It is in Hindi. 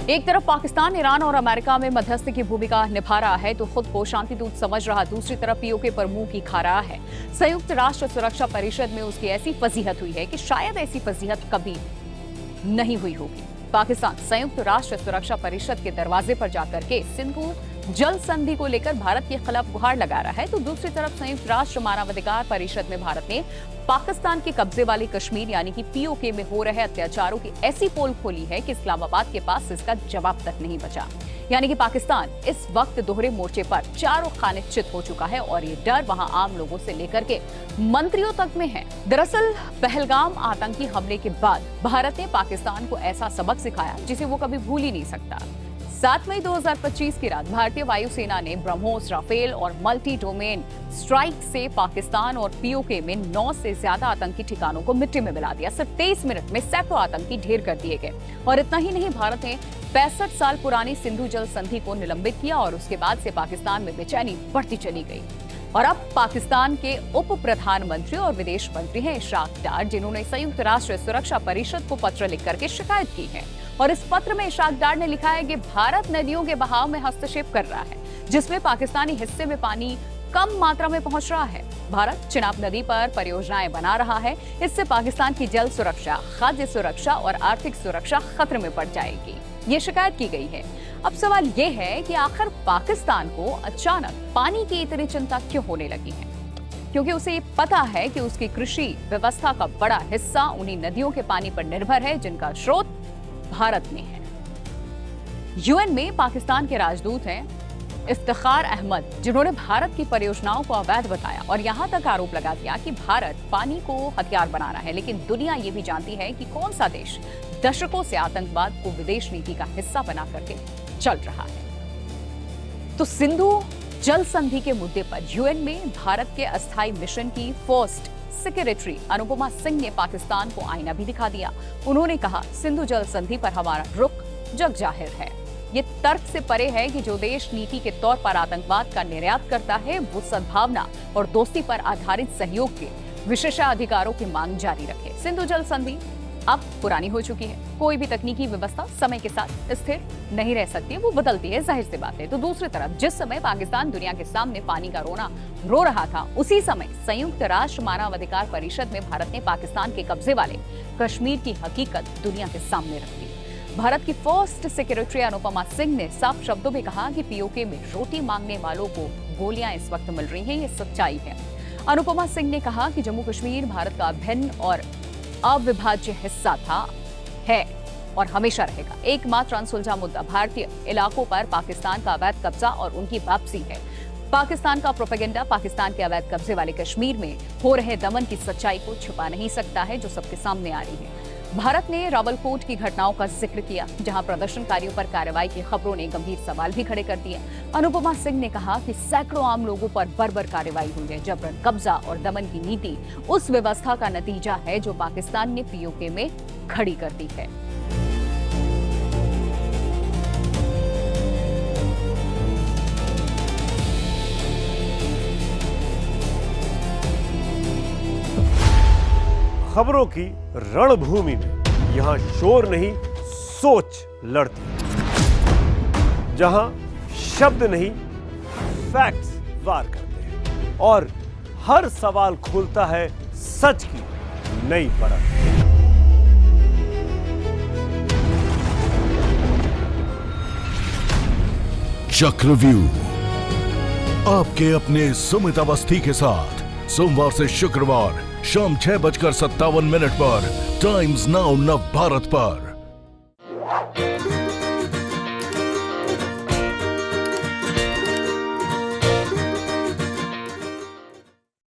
एक तरफ पाकिस्तान ईरान और अमेरिका में मध्यस्थी की भूमिका निभा रहा है तो खुद को शांति दूत समझ रहा दूसरी तरफ पीओके पर मुंह की खा रहा है। संयुक्त राष्ट्र सुरक्षा परिषद में उसकी ऐसी फजीहत हुई है कि शायद ऐसी फजीहत कभी नहीं हुई होगी। पाकिस्तान संयुक्त राष्ट्र सुरक्षा परिषद के दरवाजे पर जाकर के सिंधु जल संधि को लेकर भारत के खिलाफ गुहार लगा रहा है तो दूसरी तरफ संयुक्त राष्ट्र मानवाधिकार परिषद में भारत ने पाकिस्तान के कब्जे वाले कश्मीर यानी कि पीओके में हो रहे अत्याचारों की ऐसी पोल खोली है कि इस्लामाबाद के पास इसका जवाब तक नहीं बचा। यानी कि पाकिस्तान इस वक्त दोहरे मोर्चे पर चारों खाने चित हो चुका है और ये डर वहां आम लोगों से लेकर के मंत्रियों तक में है। दरअसल पहलगाम आतंकी हमले के बाद भारत ने पाकिस्तान को ऐसा सबक सिखाया जिसे वो कभी भूल ही नहीं सकता। 7 मई 2025 की रात भारतीय वायुसेना ने ब्रह्मोस, राफेल और मल्टी डोमेन स्ट्राइक से पाकिस्तान और पीओके में 9 से ज्यादा आतंकी ठिकानों को मिट्टी में मिला दिया। सिर्फ 23 मिनट में सैकड़ों आतंकी ढेर कर दिए गए। और इतना ही नहीं, भारत ने 65 साल पुरानी सिंधु जल संधि को निलंबित किया और उसके बाद से पाकिस्तान में बेचैनी बढ़ती चली गई। और अब पाकिस्तान के उप प्रधानमंत्री और विदेश मंत्री हैं इशराक डार, जिन्होंने संयुक्त राष्ट्र सुरक्षा परिषद को पत्र लिख करके शिकायत की है। और इस पत्र में इशराक डार ने लिखा है कि भारत नदियों के बहाव में हस्तक्षेप कर रहा है, जिसमें पाकिस्तानी हिस्से में पानी कम मात्रा में पहुंच रहा है। भारत चिनाब नदी पर परियोजनाएं बना रहा है। इससे पाकिस्तान की जल सुरक्षा, खाद्य सुरक्षा और आर्थिक सुरक्षा खतरे में पड़ जाएगी, ये शिकायत की गई है। अब सवाल ये है कि आखिर पाकिस्तान को अचानक पानी की इतनी चिंता क्यों होने लगी है? क्योंकि उसे ये पता है कि उसकी कृषि व्यवस्था का बड़ा हिस्सा उन्हीं नदियों के पानी पर निर्भर है जिनका स्रोत भारत में है। यूएन में पाकिस्तान के राजदूत हैं इफ्तिखार अहमद, जिन्होंने भारत की परियोजनाओं को अवैध बताया और यहां तक आरोप लगा दिया कि भारत पानी को हथियार बना रहा है। लेकिन दुनिया ये भी जानती है कि कौन सा देश दशकों से आतंकवाद को विदेश नीति का हिस्सा बना करके चल रहा है। तो सिंधु जल संधि के मुद्दे पर यूएन में भारत के अस्थायी मिशन की फर्स्ट सेक्रेटरी अनुपमा सिंह ने पाकिस्तान को आईना भी दिखा दिया। उन्होंने कहा, सिंधु जल संधि पर हमारा रुख जग जाहिर है। ये तर्क से परे है कि जो देश नीति के तौर पर आतंकवाद का निर्यात करता है वो सद्भावना और दोस्ती पर आधारित सहयोग के विशेषाधिकारों की मांग जारी रखे। सिंधु जल संधि अब पुरानी हो चुकी है। कोई भी तकनीकी व्यवस्था समय के साथ स्थिर नहीं रह सकती, वो बदलती है, जाहिर सी बात है। तो दूसरी तरफ जिस समय पाकिस्तान दुनिया के सामने पानी का रोना रो रहा था, उसी समय संयुक्त राष्ट्र मानवाधिकार परिषद में भारत ने पाकिस्तान के कब्जे वाले कश्मीर की हकीकत दुनिया के सामने रख दी। भारत की फर्स्ट सेक्रेटरी अनुपमा सिंह ने साफ शब्दों में कहा कि पीओके में रोटी मांगने वालों को गोलियां इस वक्त मिल रही हैं, ये सच्चाई है। अनुपमा सिंह ने कहा कि जम्मू कश्मीर भारत का अभिन्न और अविभाज्य हिस्सा था, है और हमेशा रहेगा। एकमात्र अनसुलझा मुद्दा भारतीय इलाकों पर पाकिस्तान का अवैध कब्जा और उनकी वापसी है। पाकिस्तान का प्रोपेगेंडा पाकिस्तान के अवैध कब्जे वाले कश्मीर में हो रहे दमन की सच्चाई को छुपा नहीं सकता है, जो सबके सामने आ रही है। भारत ने रावलकोट की घटनाओं का जिक्र किया, जहां प्रदर्शनकारियों पर कार्रवाई की खबरों ने गंभीर सवाल भी खड़े कर दिए। अनुपमा सिंह ने कहा कि सैकड़ों आम लोगों पर बर्बर कार्रवाई हुई है। जबरन कब्जा और दमन की नीति उस व्यवस्था का नतीजा है जो पाकिस्तान ने पीओके में खड़ी कर दी है। खबरों की रणभूमि में यहां शोर नहीं, सोच लड़ती है। जहां शब्द नहीं, फैक्ट्स वार करते हैं और हर सवाल खोलता है सच की नई परत। चक्रव्यूह आपके अपने सुमित अवस्थी के साथ सोमवार से शुक्रवार शाम 6:57 पर टाइम्स नाउ नव भारत पर।